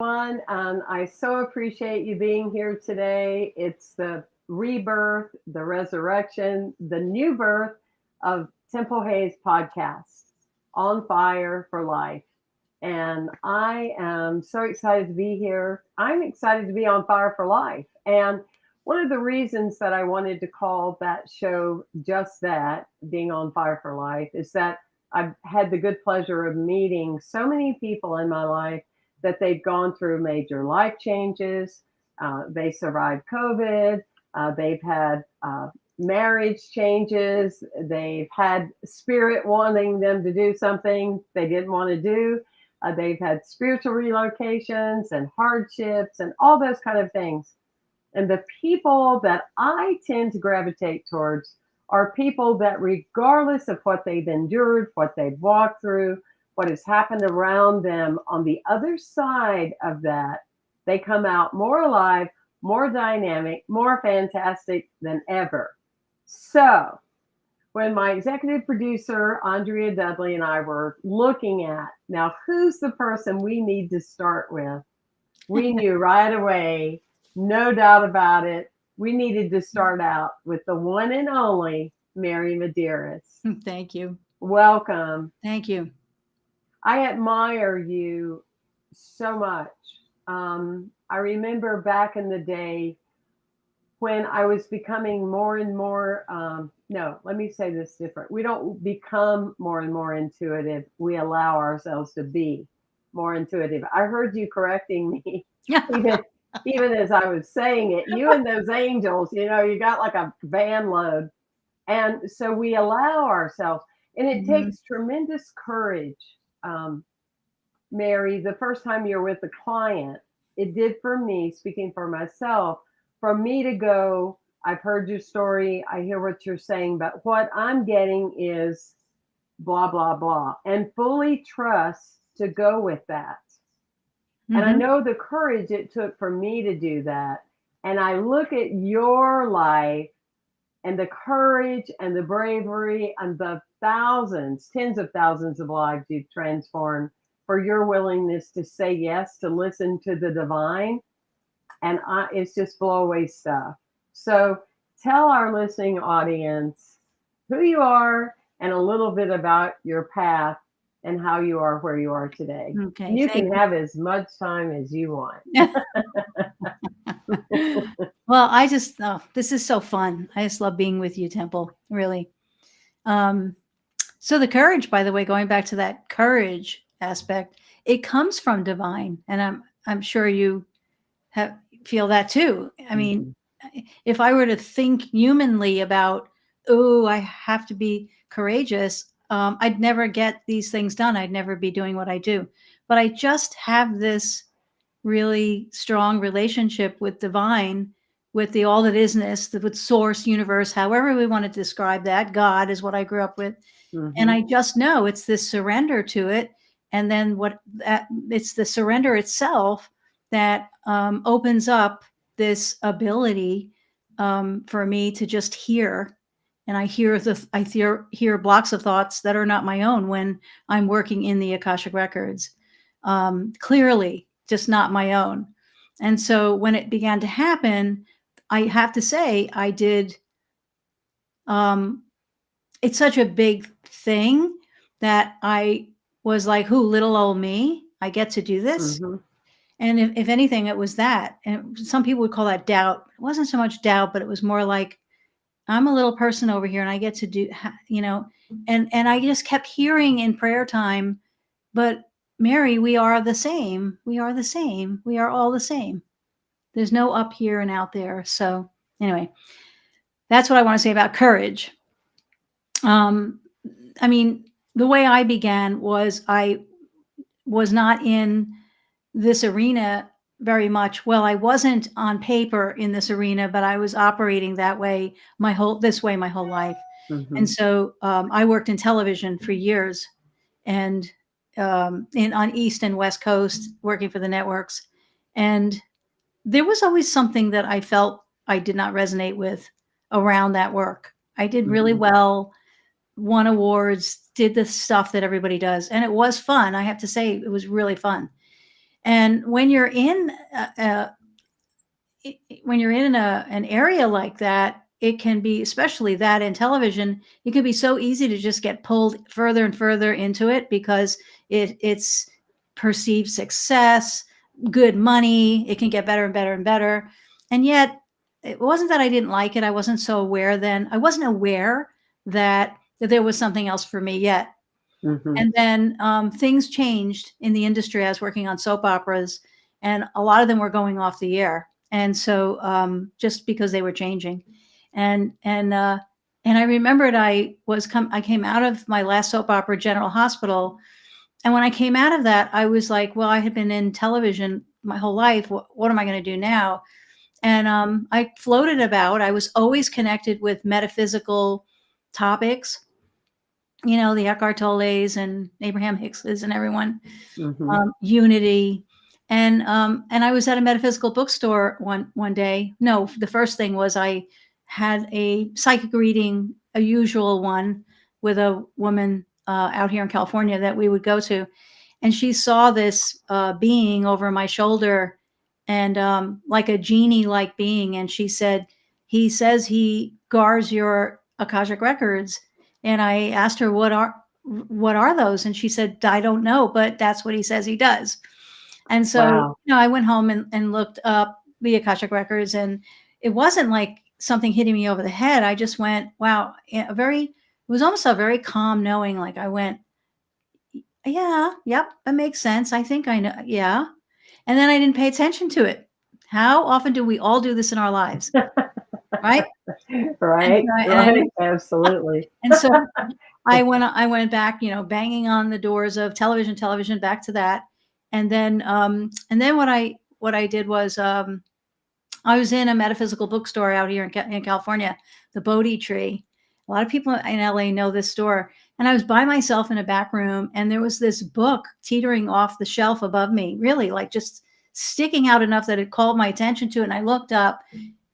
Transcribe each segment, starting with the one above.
And I so appreciate you being here today. It's the rebirth, the resurrection, the new birth of Temple Hayes podcast, On Fire for Life. And I am so excited to be here. I'm excited to be on fire for life. And one of the reasons that I wanted to call that show just that, being on fire for life, is that I've had the good pleasure of meeting so many people in my life that they've gone through major life changes. They survived COVID. They've had marriage changes. They've had spirit wanting them to do something they didn't want to do. They've had spiritual relocations and hardships and all those kind of things. And the people that I tend to gravitate towards are people that, regardless of what they've endured, what they've walked through, what has happened around them, on the other side of that, they come out more alive, more dynamic, more fantastic than ever. So, when my executive producer, Andrea Dudley, and I were looking at now who's the person we need to start with, we knew right away, no doubt about it, we needed to start out with the one and only Mary Madeiras. Thank you. Welcome. Thank you. I admire you so much. I remember back in the day when I was becoming more and more, no, let me say this different. We don't become more and more intuitive. We allow ourselves to be more intuitive. I heard you correcting me even, even as I was saying it. You and those angels, you got like a van load. And so we allow ourselves, and it takes tremendous courage. Um, Mary, the first time you're with a client, it did for me, speaking for myself, for me to go, I've heard your story, I hear what you're saying, but what I'm getting is blah, blah, blah, and fully trust to go with that. And I know the courage it took for me to do that. And I look at your life and the courage and the bravery and the thousands, tens of thousands of lives you've transformed for your willingness to say yes, to listen to the divine. And it's just blow away stuff. So tell our listening audience who you are and a little bit about your path and how you are where you are today. Okay. And you can have as much time as you want. Well, this is so fun. I just love being with you, Temple, really. So the courage, by the way, going back to that courage aspect, it comes from divine. And I'm sure you feel that too. I mean, if I were to think humanly about, oh, I have to be courageous, I'd never get these things done. I'd never be doing what I do. But I just have this really strong relationship with divine, with the all that isness, with source, universe, however we want to describe that. God is what I grew up with. And I just know it's this surrender to it. And then it's the surrender itself that opens up this ability for me to just hear. And I hear blocks of thoughts that are not my own when I'm working in the Akashic Records. Clearly, just not my own. And so when it began to happen, I have to say I did. It's such a big thing that I was like, who, little old me? I get to do this. And if anything, it was that. And some people would call that doubt. It wasn't so much doubt, but it was more like, I'm a little person over here and I get to do, and I just kept hearing in prayer time, but Mary, we are the same. We are the same. We are all the same. There's no up here and out there. So anyway, that's what I want to say about courage. I mean, the way I began was I was not in this arena very much. Well, I wasn't on paper in this arena, but I was operating that way my whole life. And so I worked in television for years, and on East and West Coast, working for the networks. And there was always something that I felt I did not resonate with around that work. I did really well, won awards, did the stuff that everybody does. And it was fun. I have to say, it was really fun. And when you're in an area like that, it can be, especially that in television, it can be so easy to just get pulled further and further into it because it's perceived success, good money. It can get better and better and better. And yet it wasn't that I didn't like it. I wasn't so aware then. I wasn't aware that there was something else for me yet. Mm-hmm. And then things changed in the industry. I was working on soap operas, and a lot of them were going off the air. And so just because they were changing, and I remembered I came out of my last soap opera, General Hospital, and when I came out of that, I was like, well, I had been in television my whole life. What am I going to do now? And I floated about. I was always connected with metaphysical topics, the Eckhart Tolles and Abraham Hickses and everyone, Mm-hmm. unity. And I was at a metaphysical bookstore one day. No, the first thing was I had a psychic reading, a usual one, with a woman out here in California that we would go to. And she saw this being over my shoulder, and like a genie-like being. And she said, he says he guards your Akashic Records. And I asked her, what are those? And she said, I don't know, but that's what he says he does. And so, Wow. I went home and looked up the Akashic Records, and it wasn't like something hitting me over the head. I just went, wow, it was almost a very calm knowing. Like I went, yeah, yep, that makes sense. I think I know. Yeah. And then I didn't pay attention to it. How often do we all do this in our lives? Right. Right. Right. Absolutely. And so I went back, banging on the doors of television, back to that. And then what I did was, I was in a metaphysical bookstore out here in California, the Bodhi Tree. A lot of people in LA know this store. And I was by myself in a back room, and there was this book teetering off the shelf above me, really like just sticking out enough that it called my attention to it. And I looked up.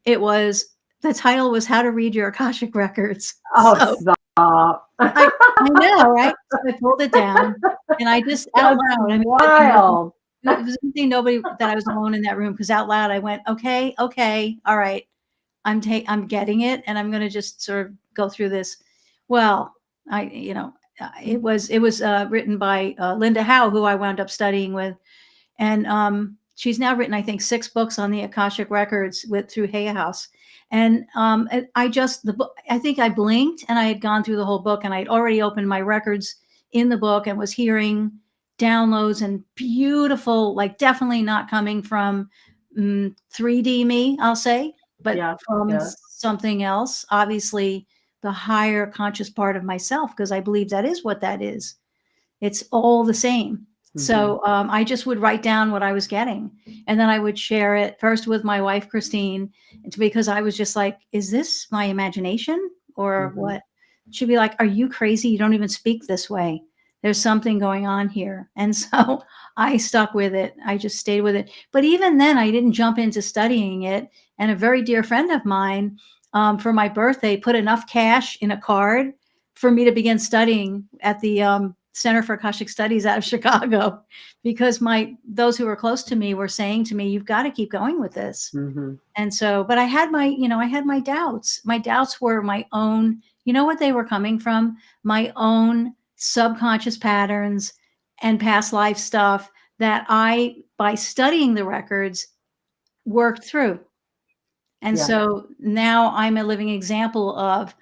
The title was How to Read Your Akashic Records. Oh, So, stop. I know, right? So I pulled it down, and I just out loud. I mean, wild. it was something nobody that I was alone in that room, because out loud I went, okay, all right, I'm getting it, and I'm going to just sort of go through this. Well, it was written by Linda Howe, who I wound up studying with, and she's now written, I think, 6 books on the Akashic Records through Hay House. And the book, I think I blinked and I had gone through the whole book, and I'd already opened my records in the book and was hearing downloads and beautiful, like definitely not coming from 3D me, I'll say, but from something else, obviously the higher conscious part of myself, because I believe that is what that is. It's all the same. Mm-hmm. So I just would write down what I was getting, and then I would share it first with my wife, Christine, because I was just like, is this my imagination or what? She'd be like, are you crazy? You don't even speak this way. There's something going on here. And so I stuck with it. I just stayed with it. But even then, I didn't jump into studying it. And a very dear friend of mine, for my birthday, put enough cash in a card for me to begin studying at the Center for Akashic Studies out of Chicago, because those who were close to me were saying to me, you've got to keep going with this. Mm-hmm. And so, but I had my doubts. My doubts were my own, what they were coming from? My own subconscious patterns and past life stuff that I, by studying the records, worked through. And so now I'm a living example of,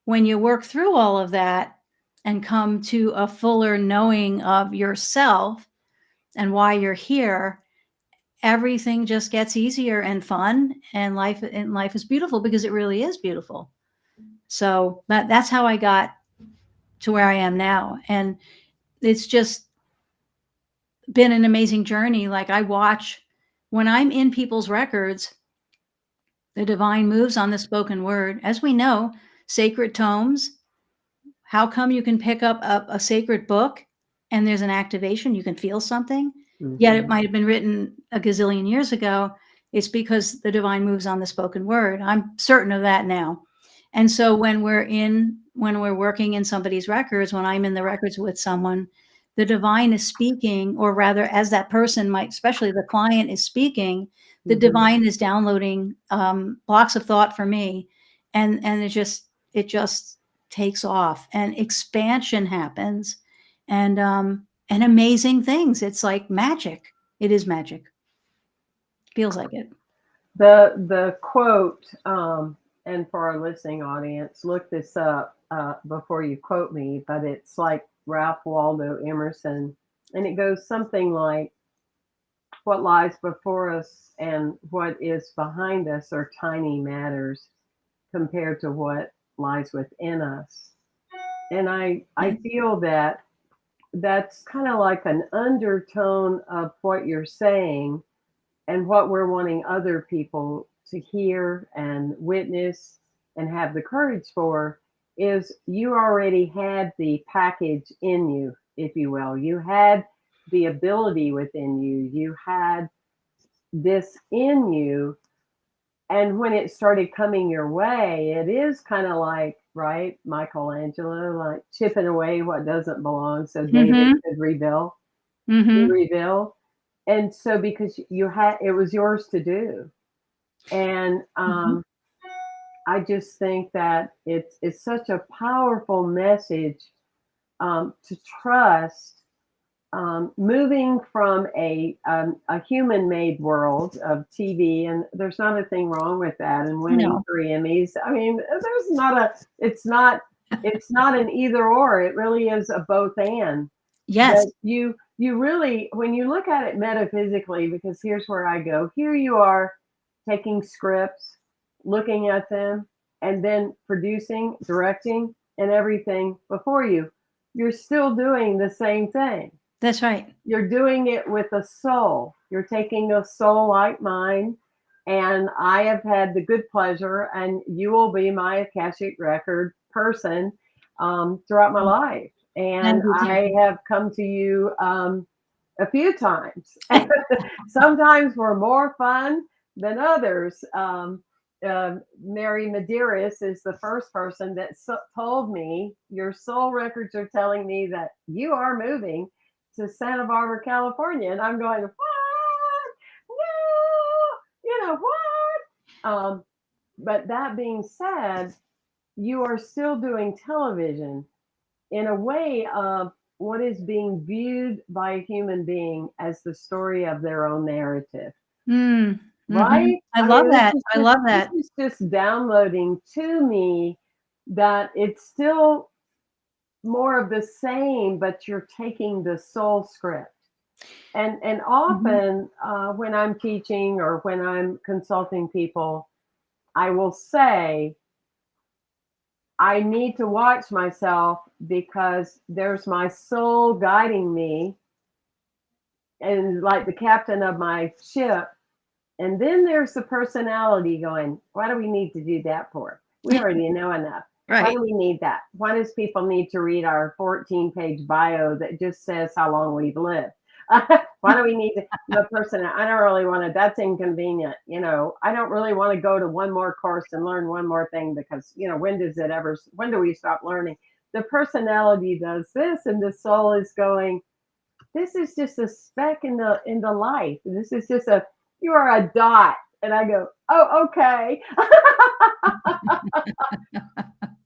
when you work through all of that and come to a fuller knowing of yourself and why you're here, everything just gets easier and fun, and life is beautiful, because it really is beautiful. So that's how I got to where I am now. And it's just been an amazing journey. Like, I watch, when I'm in people's records, the divine moves on the spoken word. As we know, sacred tomes, how come you can pick up a sacred book and there's an activation, you can feel something, yet it might have been written a gazillion years ago? It's because the divine moves on the spoken word. I'm certain of that now. And so when we're working in somebody's records, when I'm in the records with someone, the divine is speaking, or rather, as that person might, especially the client is speaking, the divine is downloading blocks of thought for me, and it just takes off, and expansion happens, and amazing things. It's like magic. It is magic. Feels like it. The quote, and for our listening audience, look this up before you quote me, but it's like Ralph Waldo Emerson, and it goes something like, "What lies before us and what is behind us are tiny matters compared to what lies within us." And I feel that that's kind of like an undertone of what you're saying and what we're wanting other people to hear and witness and have the courage for is you already had the package in you, if you will. You had the ability within you. You had this in you. And when it started coming your way, it is kind of like, right, Michelangelo, like chipping away what doesn't belong so David could rebuild. And so because you had, it was yours to do. And I just think that it's such a powerful message to trust, moving from a human-made world of TV, and there's not a thing wrong with that. And winning 3 Emmys, I mean, there's not a, it's not an either or. It really is a both and. Yes. But you really, when you look at it metaphysically, because here's where I go. Here you are taking scripts, looking at them, and then producing, directing, and everything before you. You're still doing the same thing. That's right. You're doing it with a soul. You're taking a soul like mine, and I have had the good pleasure, and you will be my Akashic Record person throughout my life. And I have come to you a few times. Sometimes were more fun than others. Mary Madeiras is the first person that told me, your soul records are telling me that you are moving to Santa Barbara, California. And I'm going, what? No, you know what? But that being said, you are still doing television in a way of what is being viewed by a human being as the story of their own narrative. Right? I love that. I love that. This is just downloading to me that it's still more of the same, but you're taking the soul script. And often when I'm teaching or when I'm consulting people, I will say, I need to watch myself because there's my soul guiding me and like the captain of my ship. And then there's the personality going, why do we need to do that for? We already know enough. Right. Why do we need that? Why does people need to read our 14-page bio that just says how long we've lived? Why do we need the person? I don't really want to, that's inconvenient. You know, I don't really want to go to one more course and learn one more thing because, you know, when do we stop learning? The personality does this, and the soul is going, this is just a speck in the life. This is just you are a dot. And I go, oh, okay.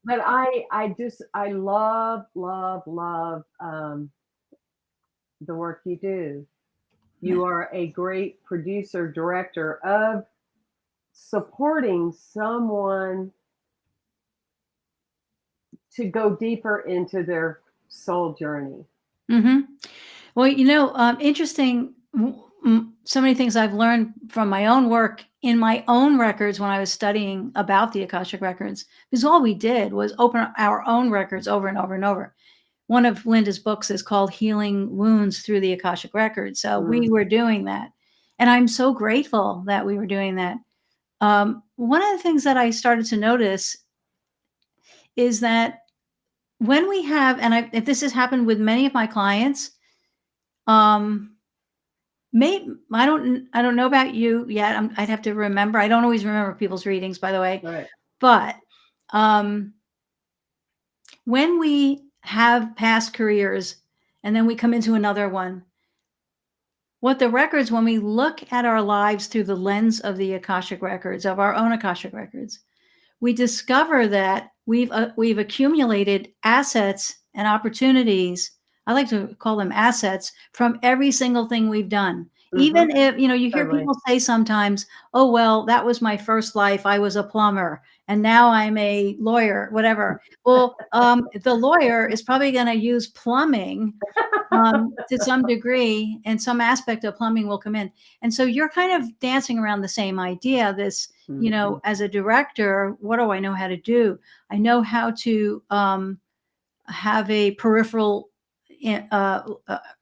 But I love the work you do. You are a great producer, director of supporting someone to go deeper into their soul journey. Well, you know, interesting. So many things I've learned from my own work in my own records when I was studying about the Akashic Records, because all we did was open our own records over and over and over. One of Linda's books is called Healing Wounds Through the Akashic Records. So we were doing that. And I'm so grateful that we were doing that. One of the things that I started to notice is that when we have, and if this has happened with many of my clients, I don't know about you yet. I'd have to remember. I don't always remember people's readings, by the way. Right. But when we have past careers and then we come into another one. What the records, when we look at our lives through the lens of the Akashic Records, of our own Akashic Records, we discover that we've accumulated assets and opportunities. I like to call them assets from every single thing we've done. Even if, you hear Totally. people say sometimes, oh, well, that was my first life. I was a plumber and now I'm a lawyer, whatever. Well, the lawyer is probably going to use plumbing to some degree, and some aspect of plumbing will come in. And so you're kind of dancing around the same idea. This, as a director, what do I know how to do? I know how to have a peripheral,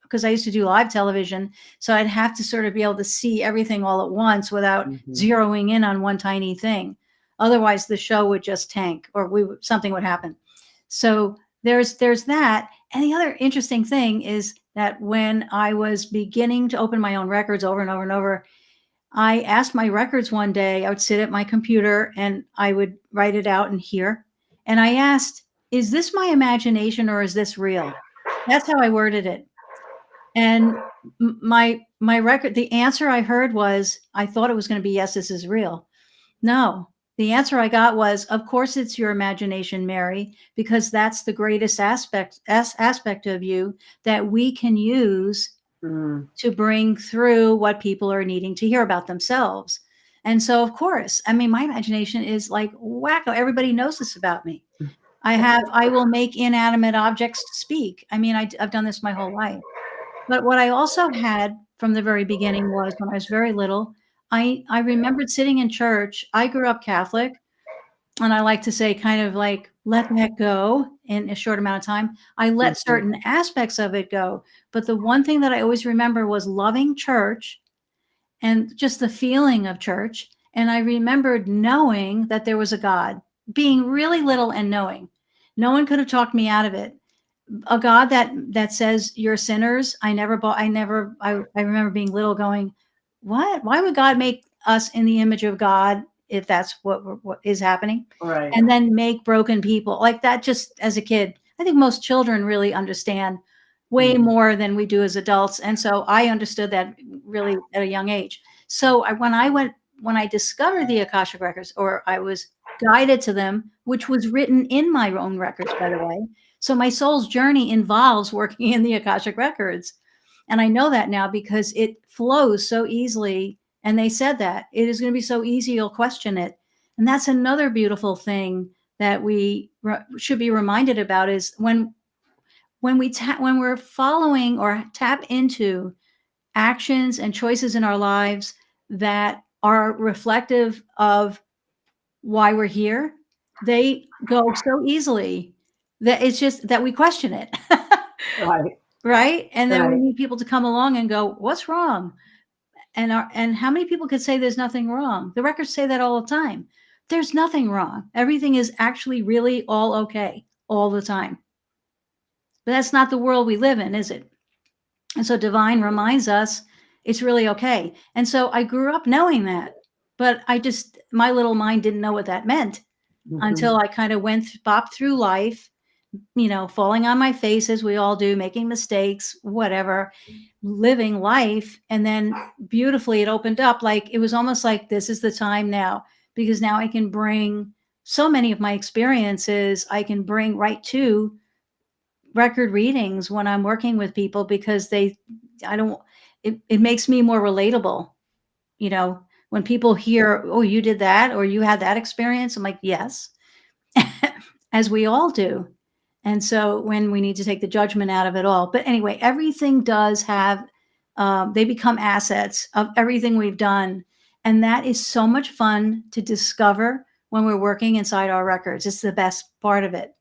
because I used to do live television. So I'd have to sort of be able to see everything all at once without zeroing in on one tiny thing. Otherwise, the show would just tank, or something would happen. So there's that. And the other interesting thing is that when I was beginning to open my own records over and over and over, I asked my records one day. I would sit at my computer and I would write it out in here. And I asked, is this my imagination or is this real? That's how I worded it. And my record, the answer I heard was, I thought it was going to be, yes, this is real. No, the answer I got was, of course it's your imagination, Mary, because that's the greatest aspect of you that we can use to bring through what people are needing to hear about themselves. And so, of course, I mean, my imagination is like wacko. Everybody knows this about me. I will make inanimate objects speak. I mean, I've done this my whole life. But what I also had from the very beginning was, when I was very little, I remembered sitting in church. I grew up Catholic, and I like to say, kind of like, let that go in a short amount of time. I let certain aspects of it go. But the one thing that I always remember was loving church and just the feeling of church. And I remembered knowing that there was a God, being really little and knowing. No one could have talked me out of it. A God that says you're sinners. I remember being little going, what? Why would God make us in the image of God if that's what is happening? Right. And then make broken people like that. Just as a kid, I think most children really understand way more than we do as adults. And so I understood that really at a young age. So when I discovered the Akashic Records, or I was guided to them, which was written in my own records, by the way. So my soul's journey involves working in the Akashic Records. And I know that now because it flows so easily. And they said that it is going to be so easy, you'll question it. And that's another beautiful thing that we should be reminded about, is when we're following or tap into actions and choices in our lives that are reflective of why we're here, they go so easily that it's just that we question it. Right. Right. And then we Right. need people to come along and go, what's wrong? And how many people could say there's nothing wrong? The records say that all the time. There's nothing wrong. Everything is actually really all okay all the time. But that's not the world we live in, is it? And so divine reminds us it's really okay. And so I grew up knowing that, but my little mind didn't know what that meant until I kind of bopped through life, falling on my face as we all do, making mistakes, whatever, living life. And then beautifully it opened up. Like, it was almost like, this is the time now, because now I can bring so many of my experiences, I can bring right to record readings when I'm working with people, because it makes me more relatable. When people hear, oh, you did that, or you had that experience, I'm like, yes, as we all do. And so when we need to take the judgment out of it all. But anyway, everything does have, they become assets of everything we've done. And that is so much fun to discover when we're working inside our records. It's the best part of it.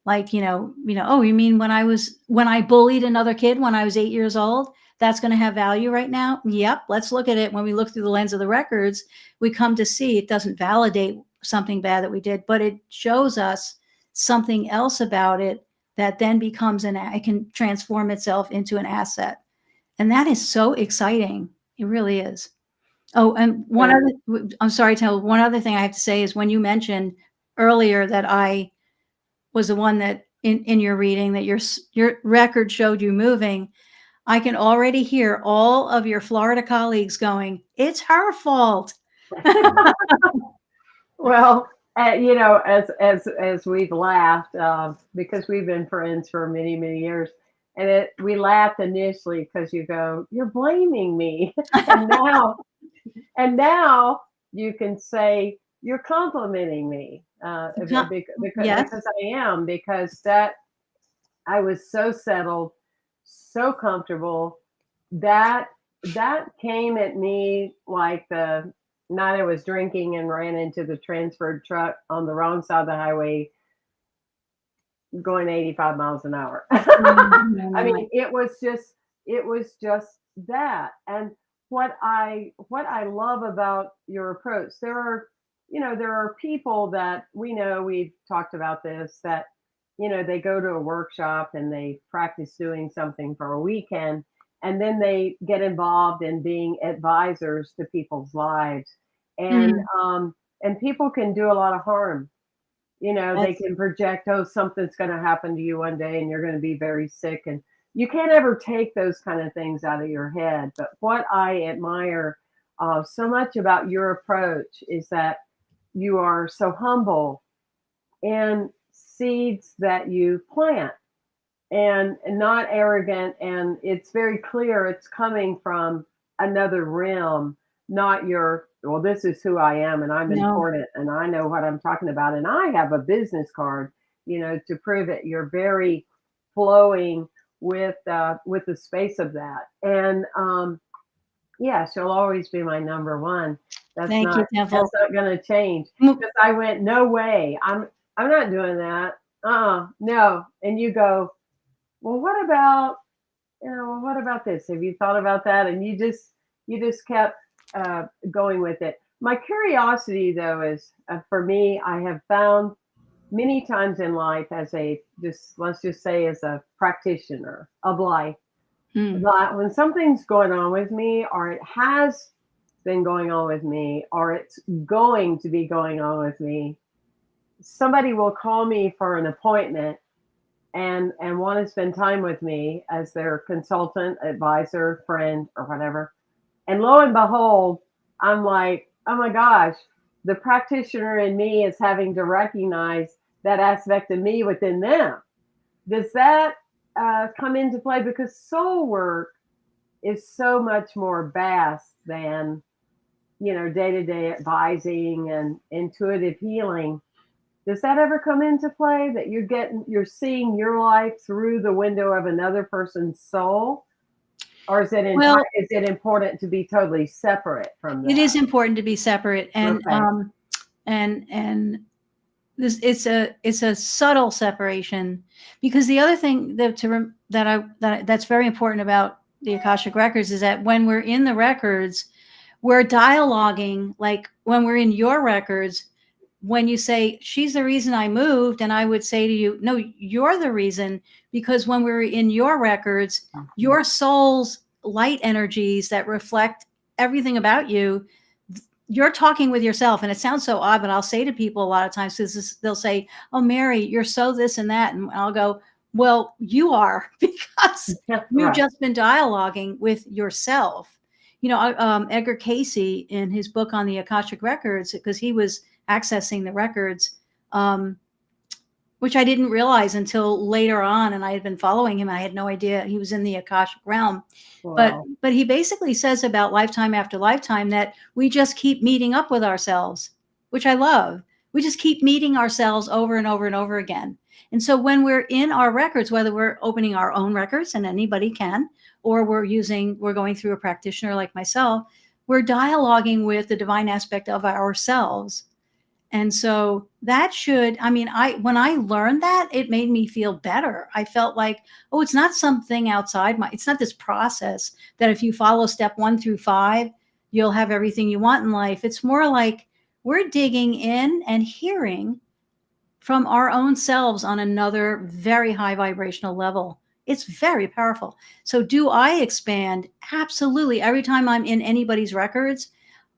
Like, oh, you mean when I bullied another kid when I was 8 years old, that's going to have value right now? Yep. Let's look at it. When we look through the lens of the records, we come to see it doesn't validate something bad that we did, but it shows us something else about it that then becomes it can transform itself into an asset. And that is so exciting. It really is. Oh, and one other thing I have to say is, when you mentioned earlier that I was the one that in your reading that your record showed you moving, I can already hear all of your Florida colleagues going, "It's her fault." Well, as we've laughed, because we've been friends for many, many years, and we laughed initially because you go, "You're blaming me," and now you can say you're complimenting me, Yes. because I am, because that I was so settled, so comfortable. That that came at me like the night I was drinking and ran into the transferred truck on the wrong side of the highway going 85 miles an hour. I mean, it was just that. And what I love about your approach, there are people that we know, we've talked about this, that they go to a workshop and they practice doing something for a weekend, and then they get involved in being advisors to people's lives. And Mm, and people can do a lot of harm. They that's can project, oh, something's going to happen to you one day and you're going to be very sick. And you can't ever take those kind of things out of your head. But what I admire so much about your approach is that you are so humble, and seeds that you plant, and not arrogant. And it's very clear it's coming from another realm, not your, well, this is who I am and I'm no. important and I know what I'm talking about and I have a business card, to prove it. You're very flowing with the space of that. And yeah, she'll always be my number one. that's Thank not you, Temple. that's not going to change, Mm, because I went, no way, I'm not doing that. No. And you go, well, what about this? Have you thought about that? And you just kept going with it. My curiosity, though, is, for me, I have found many times in life, as a, just let's just say, as a practitioner of life, mm. that when something's going on with me, or it has been going on with me, or it's going to be going on with me, somebody will call me for an appointment and want to spend time with me as their consultant, advisor, friend, or whatever. And lo and behold, I'm like, oh my gosh, the practitioner in me is having to recognize that aspect of me within them. Does that come into play? Because soul work is so much more vast than, day to day advising and intuitive healing. Does that ever come into play, that you're seeing your life through the window of another person's soul? Or Well, is it important to be totally separate from it that? is important to be separate, and Okay. this it's a subtle separation, because the other thing that's very important about the Akashic records is that when we're in the records, we're dialoguing. Like when we're in your records, when you say, "She's the reason I moved," and I would say to you, "No, you're the reason," because when we're in your records, Mhm. your soul's light energies that reflect everything about you, you're talking with yourself. And it sounds so odd, but I'll say to people a lot of times, because they'll say, "Oh, Mary, you're so this and that," and I'll go, "Well, you are," because you've Right. just been dialoguing with yourself. Edgar Casey, in his book on the Akashic records, because he was accessing the records, um, which I didn't realize until later on, and I had been following him. I had no idea he was in the Akashic realm. But Wow. but he basically says about lifetime after lifetime that we just keep meeting up with ourselves, which I love. We just keep meeting ourselves over and over and over again. And so when we're in our records, whether we're opening our own records, and anybody can, or we're going through a practitioner like myself, we're dialoguing with the divine aspect of ourselves. And so that should, I mean, when I learned that, it made me feel better. I felt like, oh, it's not something outside it's not this process that if you follow step 1 through 5, you'll have everything you want in life. It's more like we're digging in and hearing from our own selves on another very high vibrational level. It's very powerful. So do I expand? Absolutely. Every time I'm in anybody's records,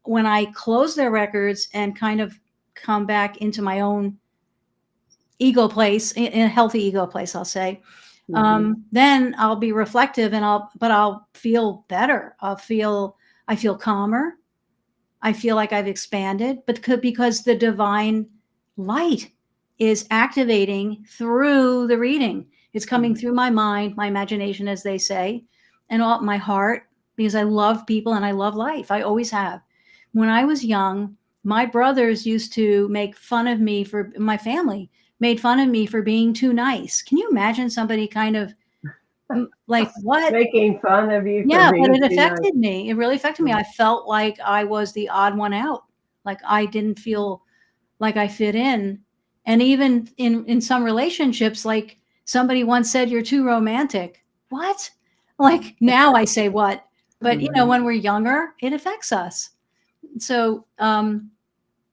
when I close their records and kind of come back into my own ego place, in a healthy ego place, I'll say, then I'll be reflective and I'll feel better. I feel calmer. I feel like I've expanded, but because the divine light is activating through the reading. It's coming through my mind, my imagination, as they say, and all my heart, because I love people and I love life. I always have. When I was young, my brothers used to make fun of me my family made fun of me for being too nice. Can you imagine somebody kind of like what? Making fun of you for Yeah, but being it too nice. affected me. It really affected me. I felt like I was the odd one out. Like I didn't feel like I fit in. And even in some relationships, like somebody once said, "You're too romantic." What? Like now I say what? But when we're younger, it affects us. So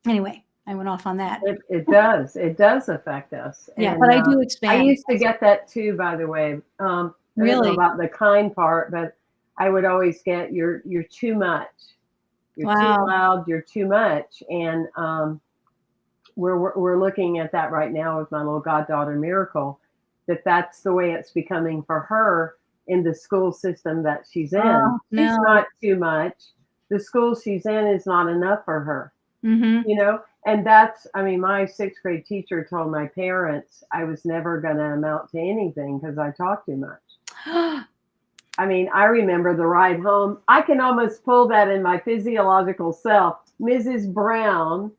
anyway, I went off on that. It does. It does affect us. Yeah, And but I do I expand. used to get that too, by the way. I don't know Really? about the kind part, but I would always get you're too much. You're too Wow. loud. You're too much. And we're looking at that right now with my little goddaughter Miracle. That's the way it's becoming for her in the school system that she's in. Oh, She's no. not too much. The school she's in is not enough for her. Mm-hmm. And that's, I mean, my sixth grade teacher told my parents I was never going to amount to anything because I talked too much. I mean, I remember the ride home. I can almost pull that in my physiological self. Mrs. Brown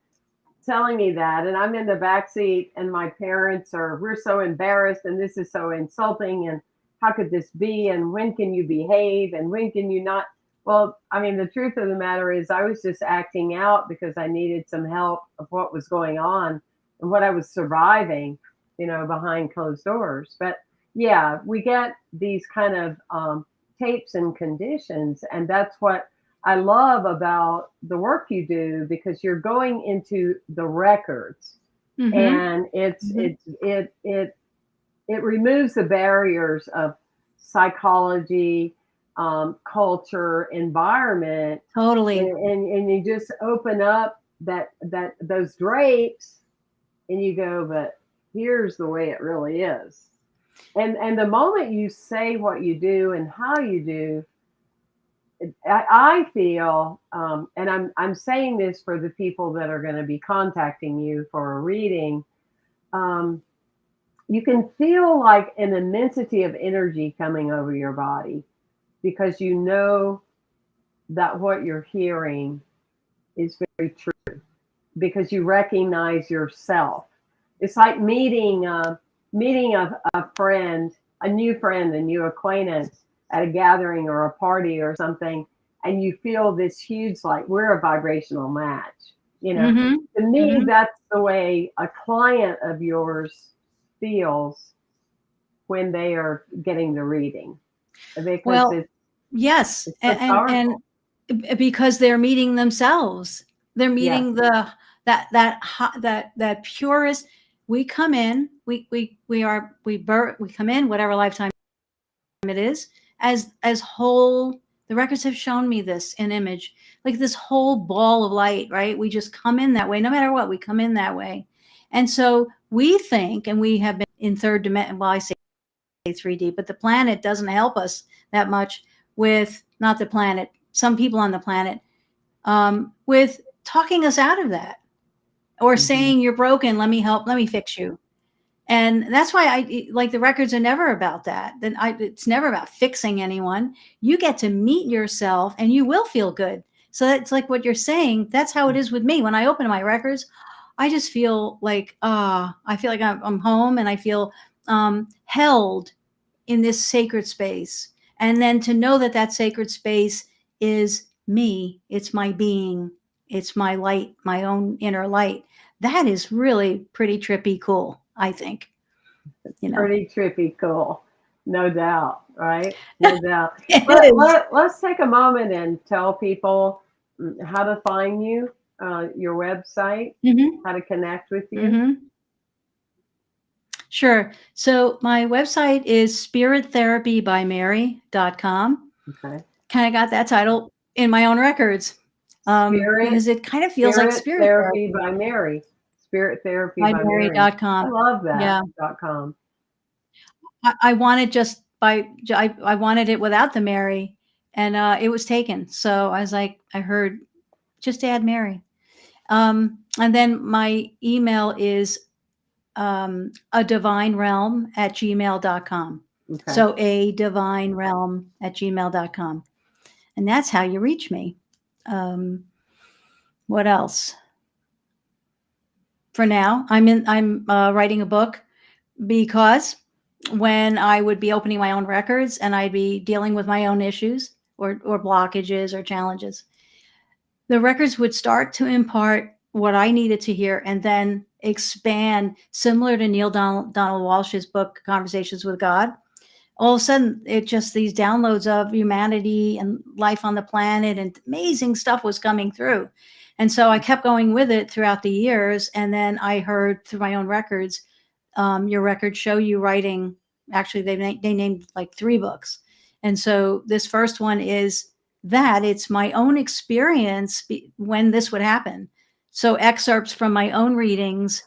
telling me that, and I'm in the back seat, and my parents we're so embarrassed, and this is so insulting, and how could this be, and when can you behave, and when can you not? Well, I mean, the truth of the matter is I was just acting out because I needed some help of what was going on and what I was surviving, behind closed doors. But yeah, we get these kind of tapes and conditions, and that's what I love about the work you do, because you're going into the records, and it removes the barriers of psychology, culture, environment, Totally. and you just open up those drapes, and you go, but here's the way it really is. And the moment you say what you do and how you do, I feel, and I'm saying this for the people that are going to be contacting you for a reading. You can feel like an immensity of energy coming over your body, because you know that what you're hearing is very true, because you recognize yourself. It's like meeting a friend, a new friend, a new acquaintance at a gathering or a party or something, and you feel this huge, like, we're a vibrational match. To me, that's the way a client of yours feels when they are getting the reading, because Well, yes, it's so powerful. and because they're meeting themselves, they're Yes. meeting that purest. We come in, we come in whatever lifetime it is, as whole. The records have shown me this in image, like this whole ball of light, right? We just come in that way, no matter what. We come in that way, and so we think, and we have been in third dimension. Well, I say 3D, but the planet doesn't help us that much with, not the planet, some people on the planet, with talking us out of that, or saying, you're broken, let me help, let me fix you. And that's why I like the records are never about that. It's never about fixing anyone. You get to meet yourself and you will feel good. So that's like what you're saying. That's how it is with me. When I open my records, I just feel like, I feel like I'm home, and I feel held in this sacred space. And then to know that sacred space is me, it's my being, it's my light, my own inner light. That is really pretty trippy cool, I think. Pretty trippy cool. No doubt, right? No doubt. It is. Let's take a moment and tell people how to find you, your website, how to connect with you. Sure. So my website is spirittherapybymary.com. Okay. Kind of got that title in my own records, because it kind of feels like Spirit spirit Therapy therapy. by Mary. Spirit Therapy by Mary. I Mary.com. love that Yeah. .com. I wanted I wanted it without the Mary, and it was taken. So I was like, I heard, just add Mary. And then my email is a divine realm at gmail.com. Okay. So a divine realm at gmail.com. And that's how you reach me. What else? For now, I'm writing a book, because when I would be opening my own records and I'd be dealing with my own issues or blockages or challenges, the records would start to impart what I needed to hear and then expand, similar to Neil Donald Walsh's book, Conversations with God. All of a sudden, it just, these downloads of humanity and life on the planet and amazing stuff was coming through. And so I kept going with it throughout the years. And then I heard through my own records, your records show you writing. Actually, they named like 3 books. And so this first one is that it's my own experience when this would happen. So excerpts from my own readings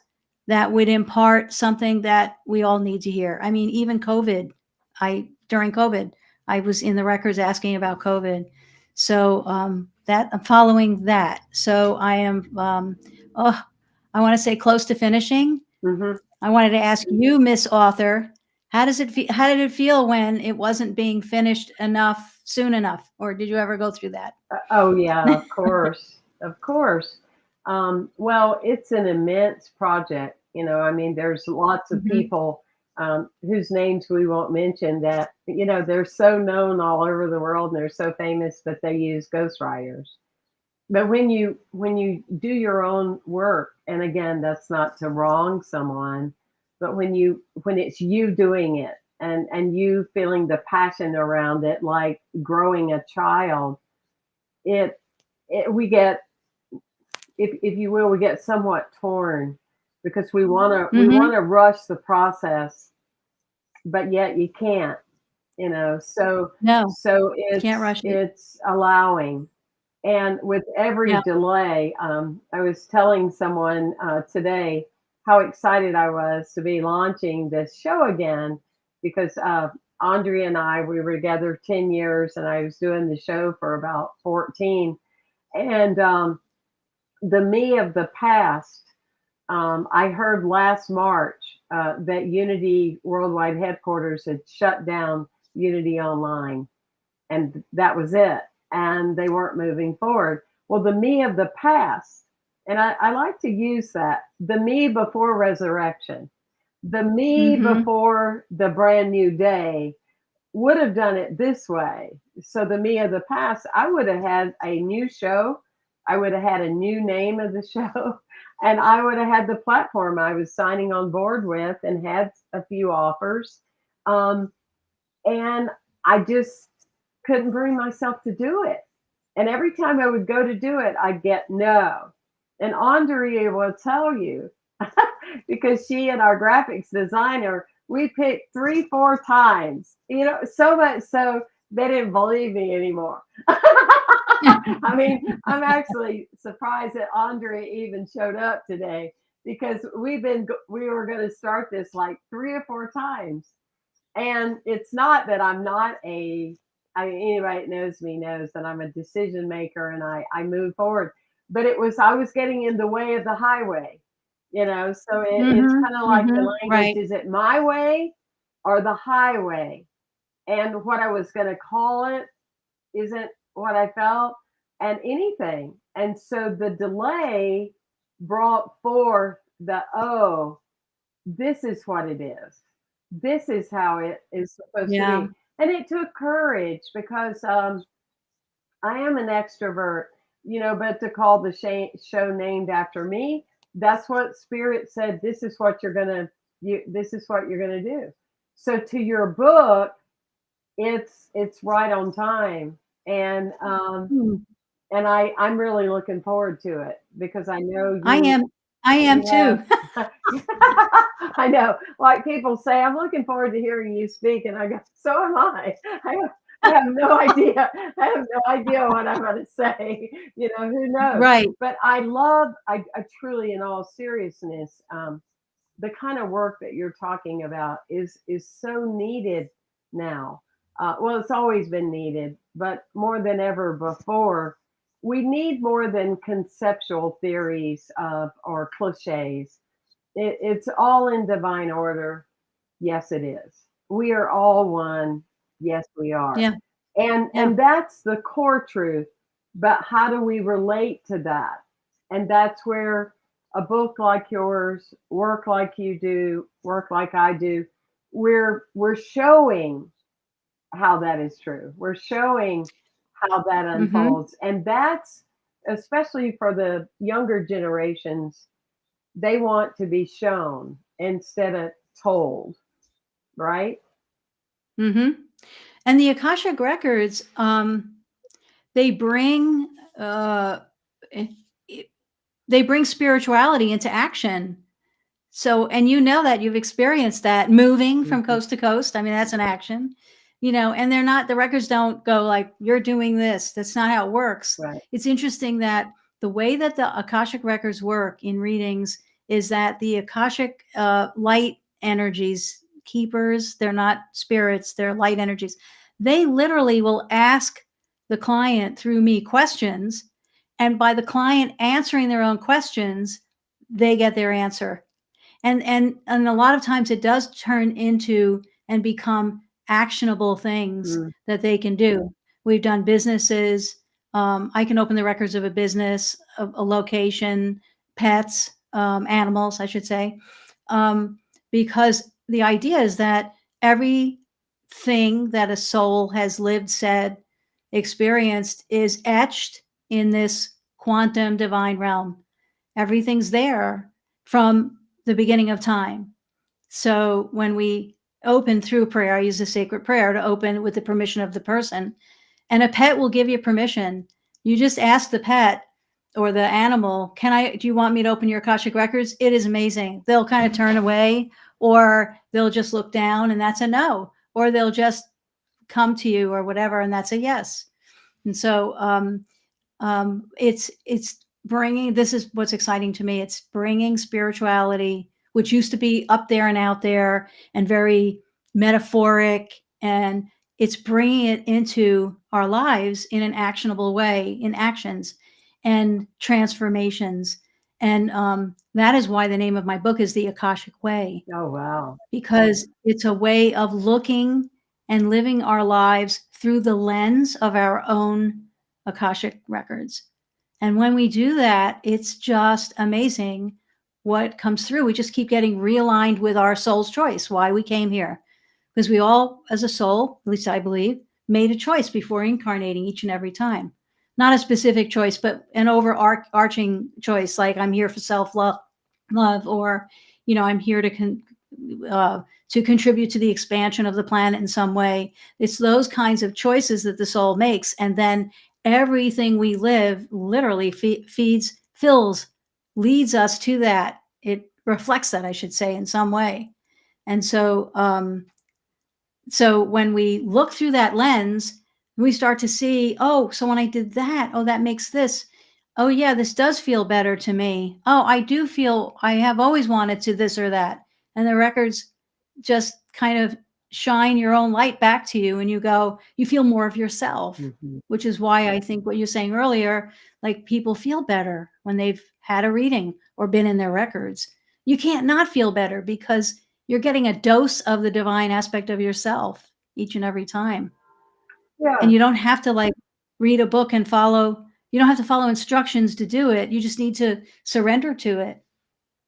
that would impart something that we all need to hear. I mean, even COVID, during COVID, I was in the records asking about COVID. So that I'm following that. So I am, I want to say close to finishing. Mm-hmm. I wanted to ask you, Miss Author, how did it feel when it wasn't being finished enough soon enough? Or did you ever go through that? Oh yeah, of course, of course. Well, it's an immense project. I mean, there's lots of Mhm. people whose names we won't mention that, they're so known all over the world and they're so famous that they use ghostwriters. But when you do your own work, and again, that's not to wrong someone, but when it's you doing it and you feeling the passion around it, like growing a child, it, we get, if you will, we get somewhat torn because we want to rush the process, but yet you can't, so No, so can't it's rush it. it's allowing. And with every Yeah. delay, I was telling someone today how excited I was to be launching this show again, because Andrea and I, we were together 10 years and I was doing the show for about 14. And the me of the past, I heard last March that Unity Worldwide Headquarters had shut down Unity Online, and that was it. And they weren't moving forward. Well, the me of the past, and I like to use that, the me before resurrection, the me Mm-hmm. before the brand new day would have done it this way. So the me of the past, I would have had a new show. I would have had a new name of the show. And I would have had the platform I was signing on board with and had a few offers. Um, and I just couldn't bring myself to do it. And every time I would go to do it, I'd get no. And Andrea will tell you, because she and our graphics designer, we picked 3, 4 times, so much so they didn't believe me anymore. I mean, I'm actually surprised that Andrea even showed up today, because we were going to start this like 3 or 4 times. And it's not that I'm not I mean, anybody that knows me knows that I'm a decision maker and I move forward. But I was getting in the way of the highway, so it's Mm-hmm. kind of like the Mm-hmm. language, Right. is it my way or the highway? And what I was going to call it isn't what I felt, and anything. And so the delay brought forth oh, this is what it is. This is how it is supposed to Yeah. be. And it took courage, because I am an extrovert, but to call the show named after me, that's what Spirit said. This is what you're gonna do. So to your book, it's right on time, and Hmm. I'm really looking forward to it, because I know I you am. I am you have. too. I know, like people say, I'm looking forward to hearing you speak, and I go, so am I. I have no idea. I have no idea what I'm going to say. Who knows? Right. But I truly, in all seriousness, the kind of work that you're talking about is so needed now. Well, it's always been needed, but more than ever before, we need more than conceptual theories or cliches. It's all in divine order. Yes, it is. We are all one. Yes, we are. Yeah. And Yeah. that's the core truth. But how do we relate to that? And that's where a book like yours, work like you do, work like I do, we're showing how that is true. We're showing how that Hmm. unfolds. And that's especially for the younger generations, they want to be shown instead of told, right? Hmm. And the Akashic Records, they bring uh, eh, they bring spirituality into action. So, and that you've experienced that moving from Mhm. coast to coast. I mean, that's an action, and they're not, the records don't go like, you're doing this. That's not how it works. Right. It's interesting that the way that the Akashic Records work in readings is that the Akashic light energies, keepers, they're not spirits, they're light energies. They literally will ask the client through me questions. And by the client answering their own questions, they get their answer. And a lot of times it does turn into and become actionable things Mm. that they can do. We've done businesses. I can open the records of a business, a location, pets, animals, I should say, because the idea is that everything that a soul has lived, said, experienced is etched in this quantum divine realm. Everything's there from the beginning of time. So when we open through prayer, I use a sacred prayer to open with the permission of the person, and a pet will give you permission. You just ask the pet or the animal, do you want me to open your Akashic Records? It is amazing. They'll kind of turn away, or they'll just look down, and that's a no, or they'll just come to you or whatever, and that's a yes. And so it's bringing, this is what's exciting to me. It's bringing spirituality, which used to be up there and out there and very metaphoric, and it's bringing it into our lives in an actionable way, in actions and transformations. And that is why the name of my book is The Akashic Way, Oh, wow. because it's a way of looking and living our lives through the lens of our own Akashic Records. And when we do that, it's just amazing what comes through. We just keep getting realigned with our soul's choice, why we came here. Because we all, as a soul, at least I believe, made a choice before incarnating each and every time. Not a specific choice, but an overarching choice, like I'm here for self-love, or, I'm here to contribute to the expansion of the planet in some way. It's those kinds of choices that the soul makes. And then everything we live literally fills, leads us to that. It reflects that, I should say, in some way. And so when we look through that lens, we start to see, oh, so when I did that, oh, that makes this. Oh, yeah, this does feel better to me. Oh, I do feel I have always wanted to this or that. And the records just kind of shine your own light back to you, and you feel more of yourself, Mhm. which is why I think what you're saying earlier, like people feel better when they've had a reading or been in their records. You can't not feel better because you're getting a dose of the divine aspect of yourself each and every time. Yeah, And you don't have to read a book and you don't have to follow instructions to do it. You just need to surrender to it.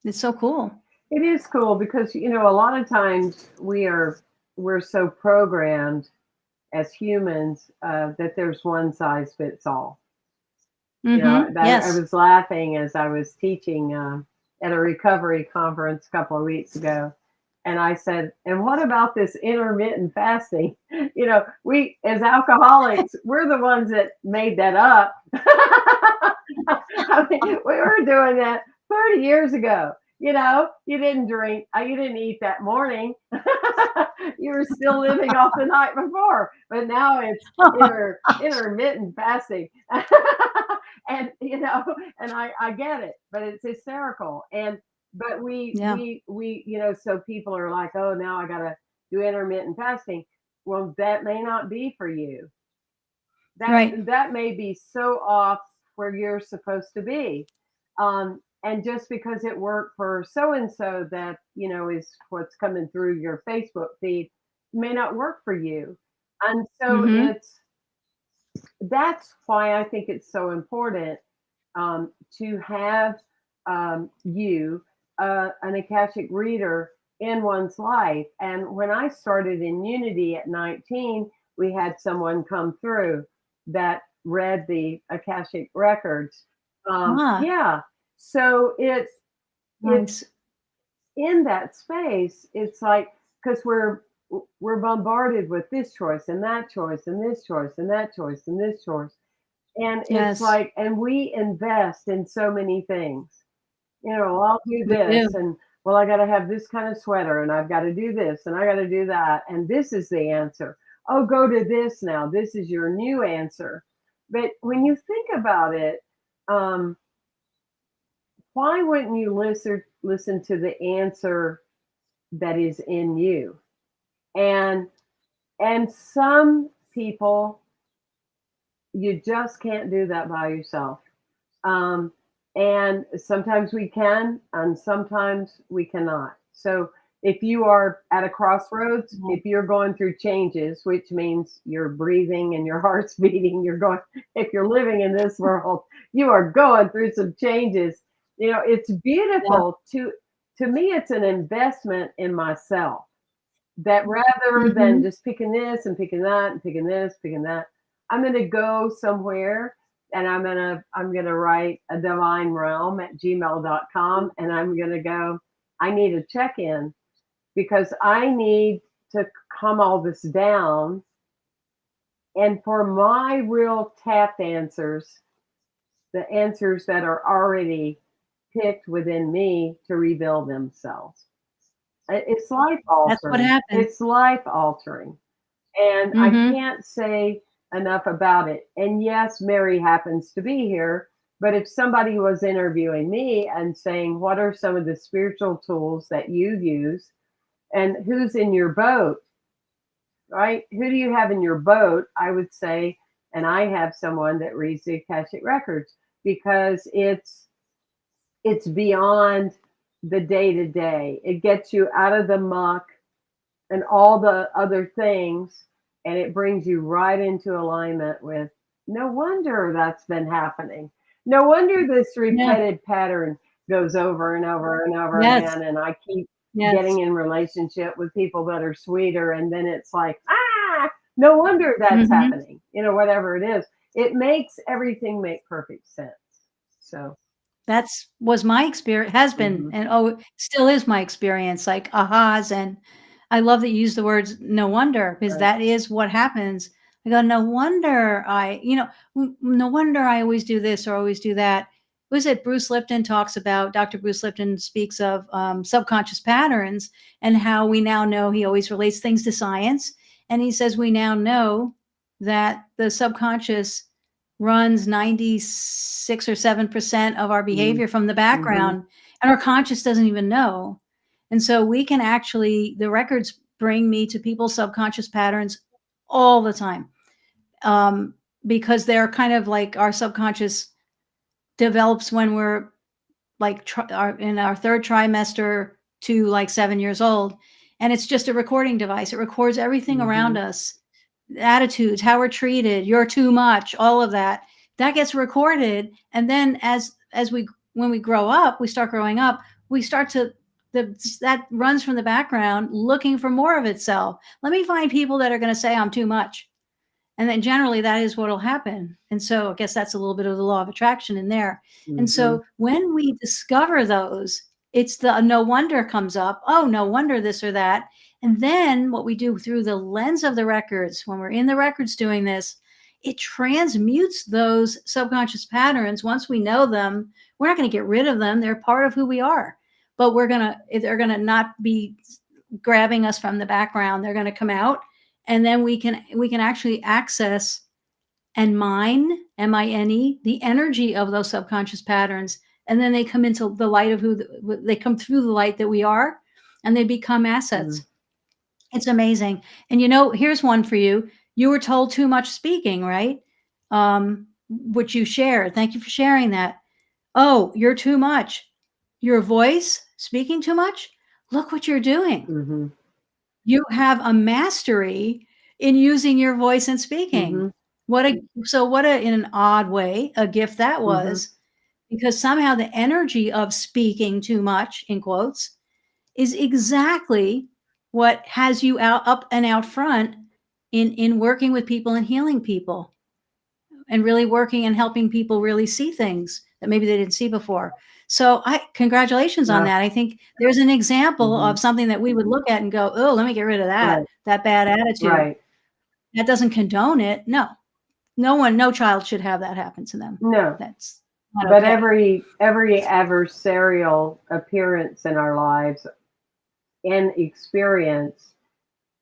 It's so cool. it is cool because a lot of times we're so programmed as humans that there's one size fits all. That I Yes. was laughing as I was teaching at a recovery conference a couple of weeks ago. And I said, and what about this intermittent fasting? We as alcoholics, we're the ones that made that up. I mean, we were doing that 30 years ago. You didn't drink, you didn't eat that morning. You were still living off the night before, but now it's intermittent fasting. And and I get it, but it's hysterical. And but Yeah. we so people are like, oh, now I gotta do intermittent fasting. Well, that may not be for you. Right. That may be so off where you're supposed to be. And just because it worked for so and so, that is what's coming through your Facebook feed, may not work for you. And so Mm-hmm. that's why I think it's so important, to have, you, an Akashic reader in one's life. And when I started in Unity at 19, we had someone come through that read the Akashic records. Ah, Yeah. So it's nice. in that space. It's like, because we're bombarded with this choice and that choice and this choice and that choice and this choice. And it's Yes, like, and we invest in so many things. I'll do we do. this, and well, I got to have this kind of sweater, and I've got to do this, and I got to do that, and this is the answer. Oh, go to this now. This is your new answer. But when you think about it, um, why wouldn't you listen to the answer that is in you? And some people, you just can't do that by yourself. Um, and sometimes we can, and sometimes we cannot. So if you are at a crossroads, Yeah. if you're going through changes, which means you're breathing and your heart's beating, if you're living in this world, you are going through some changes. It's Yeah. beautiful to me, it's an investment in myself, that rather than Mm-hmm. just picking this and picking that and picking this, picking that, I'm going to go somewhere, and I'm going to write a divine realm at gmail.com, and I'm going to go, I need a check-in, because I need to calm all this down, and for my real tapped answers, the answers that are already picked within me, to rebuild themselves. It's life That's what altering. happens. It's life altering. And I Mm-hmm. can't say enough about it. And yes, Mary happens to be here. But if somebody was interviewing me and saying, what are some of the spiritual tools that you use, and who's in your boat, right? Who do you have in your boat? I would say, and I have someone that reads the Akashic Records, because it's beyond the day to day. It gets you out of the muck and all the other things, and it brings you right into alignment with, no wonder that's been happening. No wonder this Yeah. repeated pattern goes over and over and over Yes. again, and I keep Yes. getting in relationship with people that are sweeter, and then it's like, no wonder that's Mm-hmm. happening. Whatever it is, it makes everything make perfect sense. So That's was my experience, has been, mhm. and still is my experience, like ahas. And I love that you use the words no wonder, because Right. that is what happens. I go, no wonder no wonder I always do this or always do that. Was it Bruce Lipton talks about, Dr. Bruce Lipton speaks of subconscious patterns, and how we now know, he always relates things to science. And he says, we now know that the subconscious runs 96 or 7% of our Mm-hmm. behavior from the Mm-hmm. background, and our conscious doesn't even know. And so we can actually, the records bring me to people's subconscious patterns all the time, um, because they're kind of like, our subconscious develops when we're like in our third trimester to like 7 years old. And it's just a recording device. It records everything Mm-hmm. around us, attitudes, how we're treated, you're too much, all of that. That gets recorded. And then as we, when we grow up, we start growing up, we start to, that runs from the background looking for more of itself. Let me find people that are going to say I'm too much. And then generally that is what will happen. And so I guess that's a little bit of the law of attraction in there. And Mm-hmm. so when we discover those, it's the no wonder comes up. Oh, no wonder this or that. And then what we do through the lens of the records, when we're in the records doing this, it transmutes those subconscious patterns. Once we know them, we're not going to get rid of them. They're part of who we are. but they're gonna not be grabbing us from the background. They're gonna come out, and then we can actually access and mine, M-I-N-E, the energy of those subconscious patterns. And then they come into the light of they come through the light that we are, and they become assets. It's amazing. And here's one for you. You were told too much speaking, right? Which you shared. Thank you for sharing that. Oh, you're too much. Your voice speaking too much. Look what you're doing. You have a mastery in using your voice and speaking. What in an odd way, a gift that was, because somehow the energy of speaking too much, in quotes, is exactly what has you up and out front in working with people and healing people, and really working and helping people really see things that maybe they didn't see before. So congratulations on that. I think there's an example of something that we would look at and go, oh, let me get rid of that bad attitude. That doesn't condone it. No child should have that happen to them. No. That's not but okay. every adversarial appearance in our lives and experience,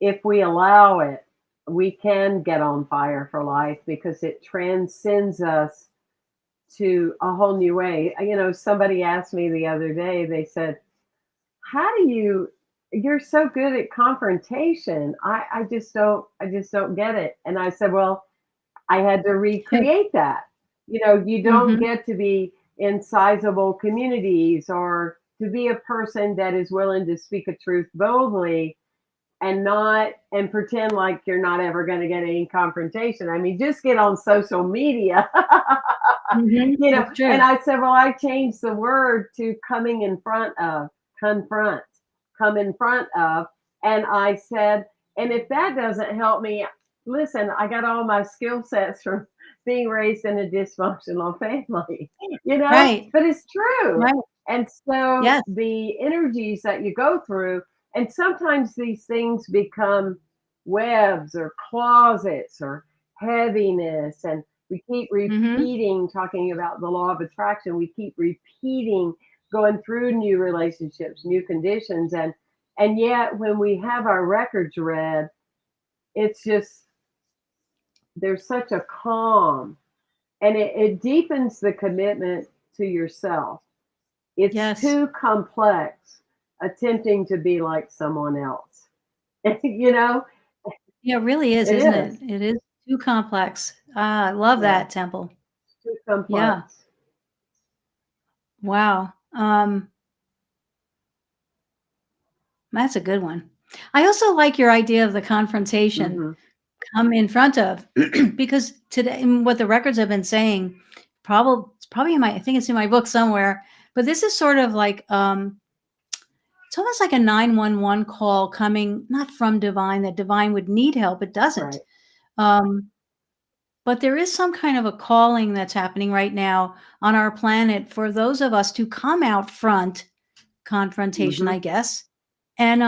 if we allow it, we can get on fire for life, because it transcends us to a whole new way. Somebody asked me the other day, they said, how do you're so good at confrontation. I just don't get it. And I said, well, I had to recreate that. You don't get to be in sizable communities, or to be a person that is willing to speak a truth boldly and pretend like you're not ever going to get any confrontation. I mean, just get on social media. And I said, well, I changed the word to coming in front of, confront, come in front of. And I said, and if that doesn't help me, listen, I got all my skill sets from being raised in a dysfunctional family, Right. But it's true. Right. And so the energies that you go through, and sometimes these things become webs or closets or heaviness. And we keep repeating, talking about the law of attraction, we keep repeating, going through new relationships, new conditions. And yet when we have our records read, it's just, there's such a calm, and it deepens the commitment to yourself. It's too complex attempting to be like someone else. Yeah, it really is, isn't it? It is too complex. I love that, Temple. It's too complex. Yeah. Wow. That's a good one. I also like your idea of the confrontation come in front of, because today, what the records have been saying, probably in I think it's in my book somewhere, but this is sort of like, it's almost like a 911 call coming, not from divine, that divine would need help. It doesn't. But there is some kind of a calling that's happening right now on our planet for those of us to come out front, confrontation, I guess. And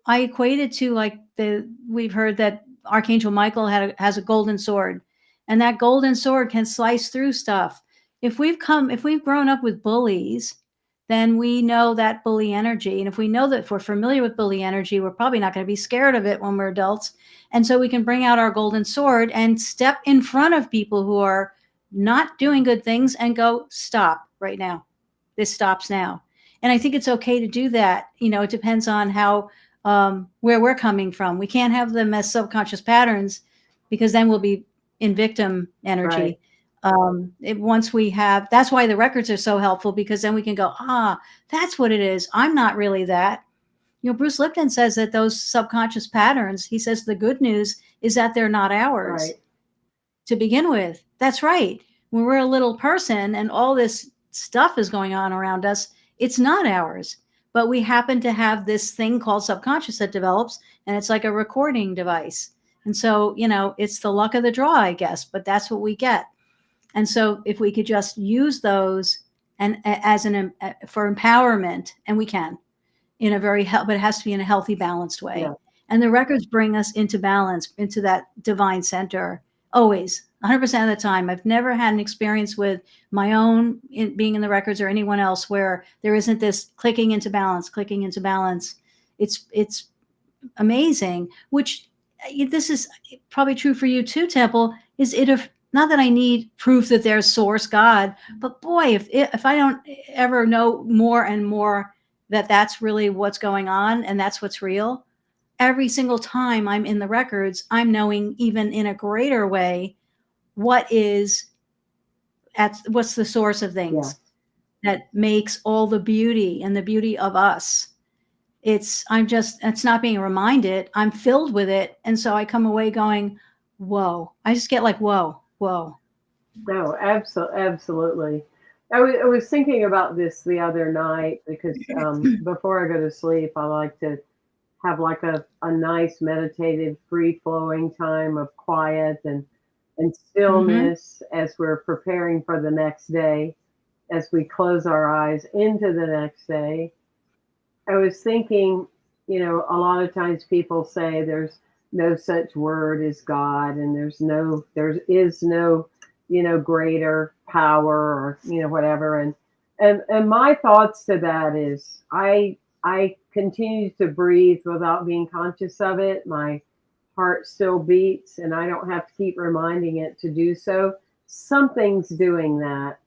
I equate it to, like, we've heard that Archangel Michael has a golden sword, and that golden sword can slice through stuff. If we've grown up with bullies, then we know that bully energy. And if we know that, if we're familiar with bully energy, we're probably not going to be scared of it when we're adults. And so we can bring out our golden sword and step in front of people who are not doing good things and go, stop right now. This stops now. And I think it's okay to do that. It depends on how, where we're coming from. We can't have them as subconscious patterns, because then we'll be in victim energy. Once we have, that's why the records are so helpful, because then we can go, that's what it is. I'm not really that. Bruce Lipton says that those subconscious patterns, he says the good news is that they're not ours to begin with. That's right. When we're a little person and all this stuff is going on around us, it's not ours. But we happen to have this thing called subconscious that develops, and it's like a recording device. And so, it's the luck of the draw, I guess, but that's what we get. And so if we could just use those and for empowerment, and we can, but it has to be in a healthy, balanced way. And the records bring us into balance, into that divine center, always, 100% of the time. I've never had an experience with my own being in the records or anyone else where there isn't this clicking into balance, clicking into balance. It's amazing, which this is probably true for you too, Temple. Is it if not that I need proof that there's source God, but boy, if I don't ever know more and more that that's really what's going on and that's what's real, every single time I'm in the records, I'm knowing even in a greater way what's the source of things that makes all the beauty and the beauty of us. It's not being reminded. I'm filled with it. And so I come away going, whoa. I just get like, whoa, whoa. No, absolutely. I was thinking about this the other night because before I go to sleep, I like to have like a nice meditative, free flowing time of quiet and Mm-hmm. stillness as we're preparing for the next day, as we close our eyes into the next day. I was thinking, a lot of times people say there's no such word as God, and there is no, greater power or, whatever. And my thoughts to that is I continue to breathe without being conscious of it. My heart still beats and I don't have to keep reminding it to do so. Something's doing that.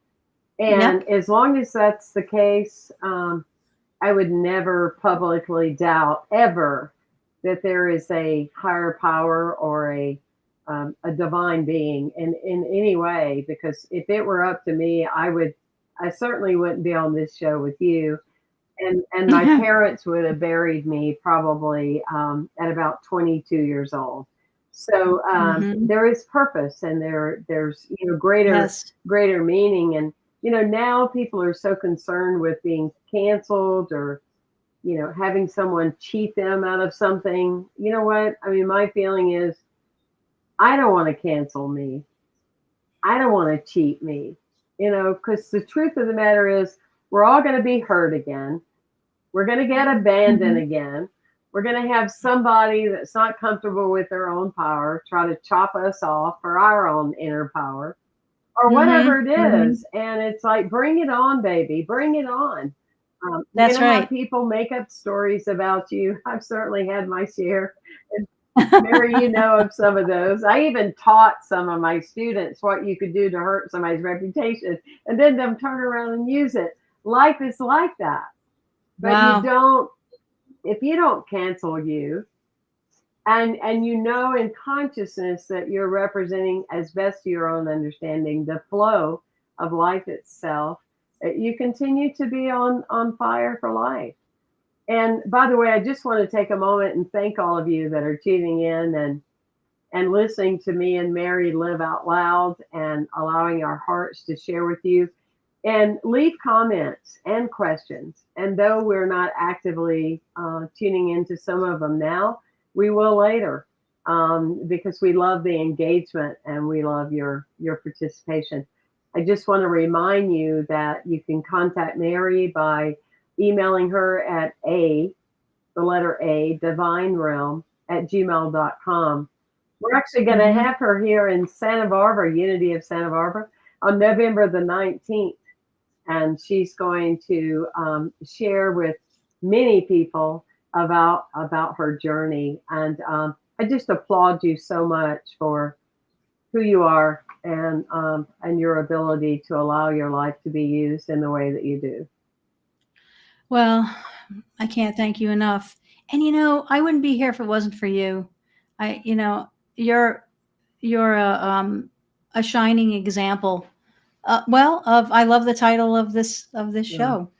And Yep. as long as that's the case, I would never publicly doubt ever that there is a higher power or a divine being in any way. Because if it were up to me, I certainly wouldn't be on this show with you, and my parents would have buried me probably at about 22 years old. So Mm-hmm. there is purpose, and there's Yes. greater meaning, and now people are so concerned with being canceled or having someone cheat them out of something. You know what? I mean, my feeling is I don't want to cancel me. I don't want to cheat me. Because the truth of the matter is we're all going to be hurt again. We're going to get abandoned Mm-hmm. again. We're going to have somebody that's not comfortable with their own power try to chop us off for our own inner power or whatever Mm-hmm. it Mm-hmm. is. And it's like, bring it on, baby, bring it on. You're That's going to have right. people make up stories about you. I've certainly had my share. And Mary, you know of some of those. I even taught some of my students what you could do to hurt somebody's reputation and then them turn around and use it. Life is like that. But Wow. if you don't cancel you, and in consciousness that you're representing as best to your own understanding the flow of life itself, you continue to be on fire for life. And by the way, I just want to take a moment and thank all of you that are tuning in and listening to me and Mary live out loud and allowing our hearts to share with you and leave comments and questions. And though we're not actively tuning into some of them now, we will later because we love the engagement and we love your participation. I just want to remind you that you can contact Mary by emailing her at the letter A, divine realm at gmail.com. We're actually going to Mm-hmm. have her here in Santa Barbara, Unity of Santa Barbara, on November the 19th. And she's going to share with many people about her journey. And I just applaud you so much for who you are and your ability to allow your life to be used in the way that you do. Well, I can't thank you enough. And I wouldn't be here if it wasn't for you. I, you know, you're you're a shining example. I love the title of this Yeah. show.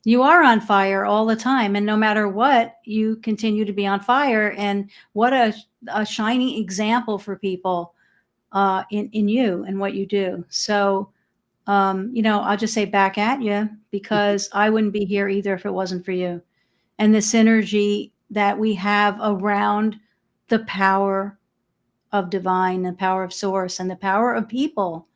You are on fire all the time, and no matter what, you continue to be on fire. And what a shining example for people in you and what you do. So, I'll just say back at you because I wouldn't be here either if it wasn't for you. And the synergy that we have around the power of divine, the power of source, and the power of people.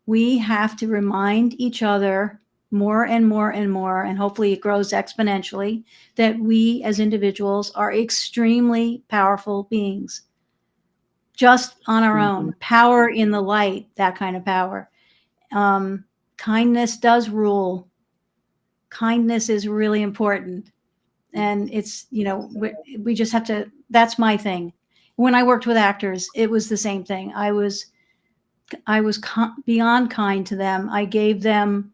We have to remind each other more and more and more, and hopefully it grows exponentially, that we as individuals are extremely powerful beings. just on our Mhm. own. Power in the light, that kind of power. Kindness does rule. Kindness is really important. And it's, we just have to, that's my thing. When I worked with actors, it was the same thing. I was beyond kind to them. I gave them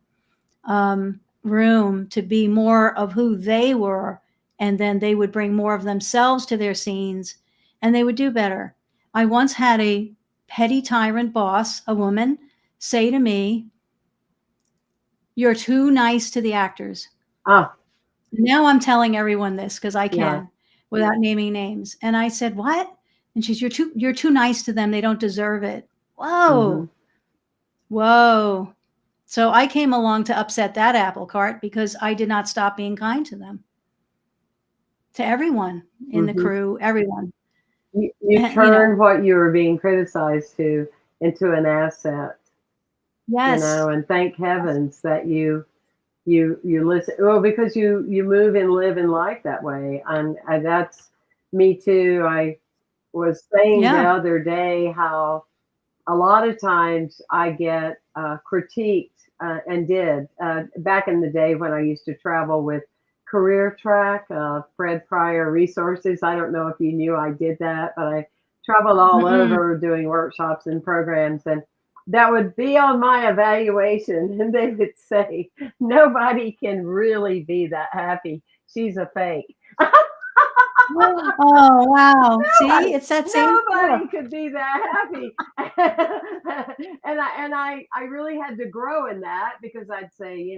room to be more of who they were, and then they would bring more of themselves to their scenes, and they would do better. I once had a petty tyrant boss, a woman, say to me, "You're too nice to the actors." Ah, Now I'm telling everyone this because I yeah. can without naming names. And I said, "What?" And she's, "You're too nice to them. They don't deserve it." Mhm. Whoa. Whoa. So I came along to upset that apple cart because I did not stop being kind to them, to everyone in the Mhm. crew, everyone. You And, turned what you were being criticized to into an asset, yes. and thank heavens that you listen. Well, because you move and live in life that way, and that's me too. I was saying the Yeah. other day how a lot of times I get critiqued, and did back in the day when I used to travel with Career Track, Fred Pryor Resources. I don't know if you knew I did that, but I traveled all Mm-mm. over doing workshops and programs, and that would be on my evaluation, and they would say, "Nobody can really be that happy. She's a fake." Oh, wow. See, Nobody, it's that same stuff. nobody could be that happy. And I really had to grow in that because I'd say,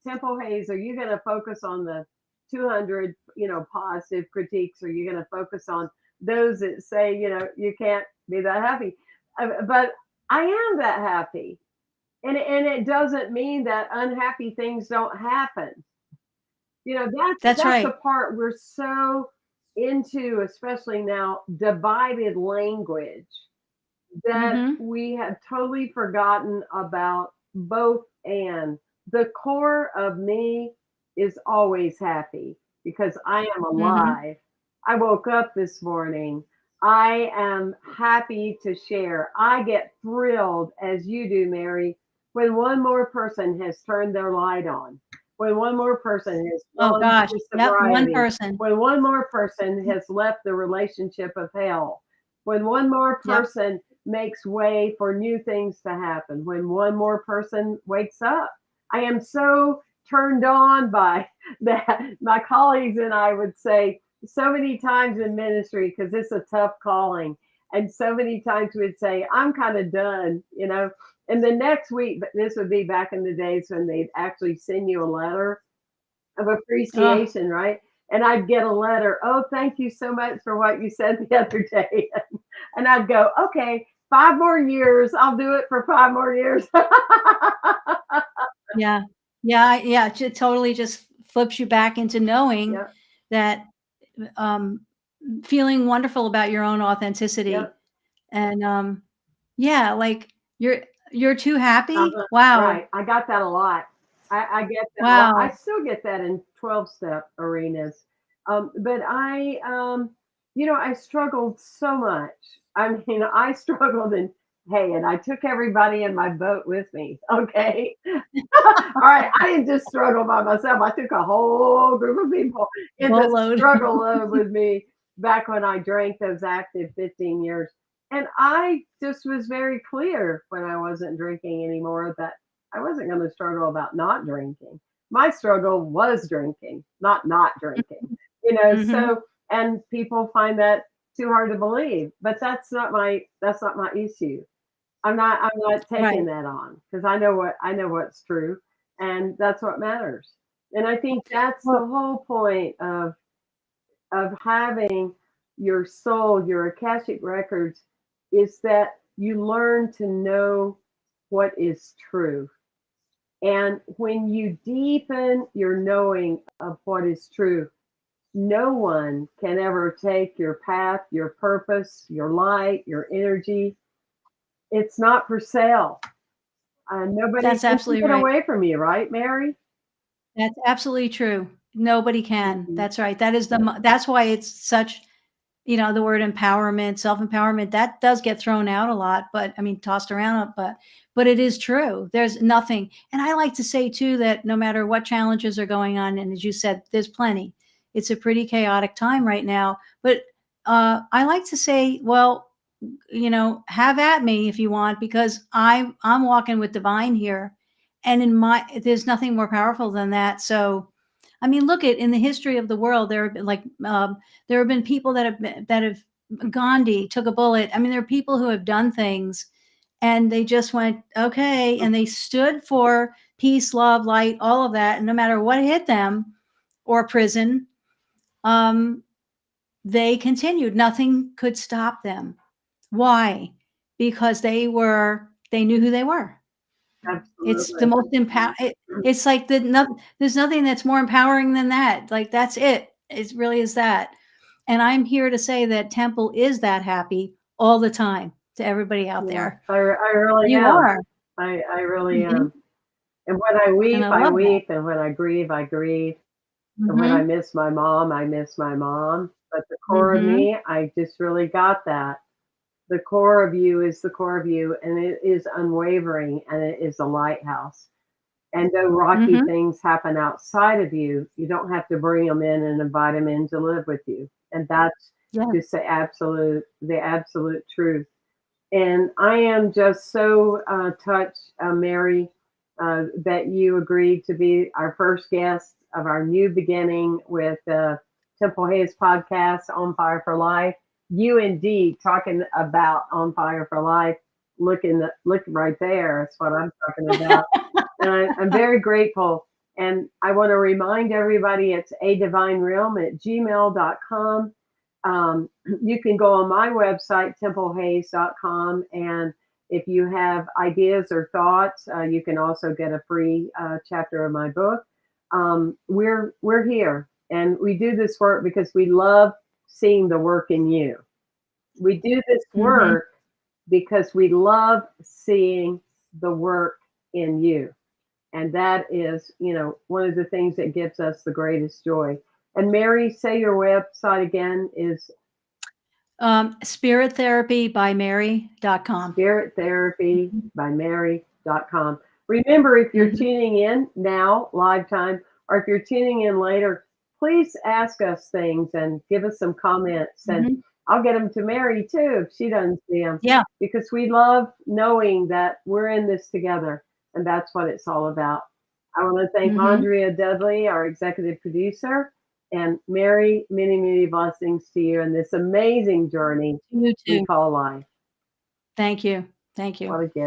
Temple Hayes, are you going to focus on the 200, positive critiques? Or are you going to focus on those that say, you can't be that happy? But I am that happy. And it doesn't mean that unhappy things don't happen. That's That's the right. part we're so into, especially now, divided language, that Mm-hmm. we have totally forgotten about both. And the core of me is always happy because I am Mm-hmm. alive. I woke up this morning. I am happy to share. I get thrilled, as you do, Mary, when one more person has turned their light on, when one more person has Oh, gone gosh. through Yep. One sobriety, person. when one more person has left the relationship of hell, when one more Yep. person makes way for new things to happen, when one more person wakes up. I am so turned on by that. My colleagues and I would say so many times in ministry, because it's a tough calling. And so many times we'd say, "I'm kind of done. And the next week, but this would be back in the days when they'd actually send you a letter of Oh, appreciation, right? And I'd get a letter, "Oh, thank you so much for what you said the other day." And I'd go, "Okay, 5 more years. I'll do it for 5 more years." yeah. Yeah. Yeah. It totally just flips you back into knowing Yep, that, um, feeling wonderful about your own authenticity. yep. And, yeah, like, you're too happy? Uh-huh. Wow. Right. I got that a lot. I get that a lot. I Wow. still get that in 12-step arenas. But I struggled so much. I mean, I struggled, and hey, and I took everybody in my boat with me. Okay. All right. I didn't just struggle by myself. I took a whole group of people in the Boatload. struggle load with me back when I drank those active 15 years. And I just was very clear when I wasn't drinking anymore that I wasn't going to struggle about not drinking. My struggle was drinking, not drinking. Mhm. And people find that too hard to believe, but that's not my issue. I'm not taking Right. that on because I know what's true, and that's what matters. And I think that's the Well, whole point of having your soul, your Akashic records, is that you learn to know what is true. And when you deepen your knowing of what is true, no one can ever take your path, your purpose, your light, your energy. It's not for sale. Nobody that's can take absolutely it right. away from you, right, Mary? That's absolutely true. Nobody can. Mhm. That's right. That is that's why it's such you know, the word empowerment, self-empowerment, that does get thrown out a lot, but I mean, tossed around, but it is true. There's nothing. And I like to say too, that no matter what challenges are going on, and as you said, there's plenty, it's a pretty chaotic time right now, but I like to say, well, you know, have at me if you want, because I'm walking with divine here. And there's nothing more powerful than that. So, I mean, look at in the history of the world, there have been there have been people that have Gandhi took a bullet. I mean, there are people who have done things and they just went, okay. And they stood for peace, love, light, all of that. And no matter what hit them or prison, um, they continued. Nothing could stop them. Why? Because they knew who they were. It's the Absolutely. most it's like there's nothing that's more empowering than that. Like, that's it. It really is that. And I'm here to say that Temple is that happy all the time to everybody out Yeah, there. I really You am. are. I really Mhm. am. And when And I I love that. weep, and when I grieve. And when I Mhm. miss my mom, I miss my mom. But the core of Mhm. me, I just really got that. The core of you is the core of you, and it is unwavering, and it is a lighthouse. And though rocky Mhm. things happen outside of you, you don't have to bring them in and invite them in to live with you. And that's Yeah. just the absolute truth. And I am just so touched, Mary, that you agreed to be our first guest of our new beginning with Temple Hayes podcast, On Fire for Life. You indeed talking about On Fire for Life. Look right there. That's what I'm talking about. And I'm very grateful. And I want to remind everybody it's a divine realm at gmail.com. You can go on my website, templehayes.com. And if you have ideas or thoughts, you can also get a free chapter of my book. We're here, and we do this work because we love seeing the work in you. We do this Mhm. work because we love seeing the work in you. And that is, one of the things that gives us the greatest joy. And Mary, say your website again is SpirittherapybyMary.com. Mhm. spirittherapybyMary.com. Remember, if you're Mhm. tuning in now, live time, or if you're tuning in later, please ask us things and give us some comments. And Mhm. I'll get them to Mary too if she doesn't see them, Yeah. because we love knowing that we're in this together. And that's what it's all about. I want to thank Mhm. Andrea Dudley, our executive producer, and Mary, many, many blessings to you in this amazing journey You we too. call life. Thank you. Thank you. What a gift.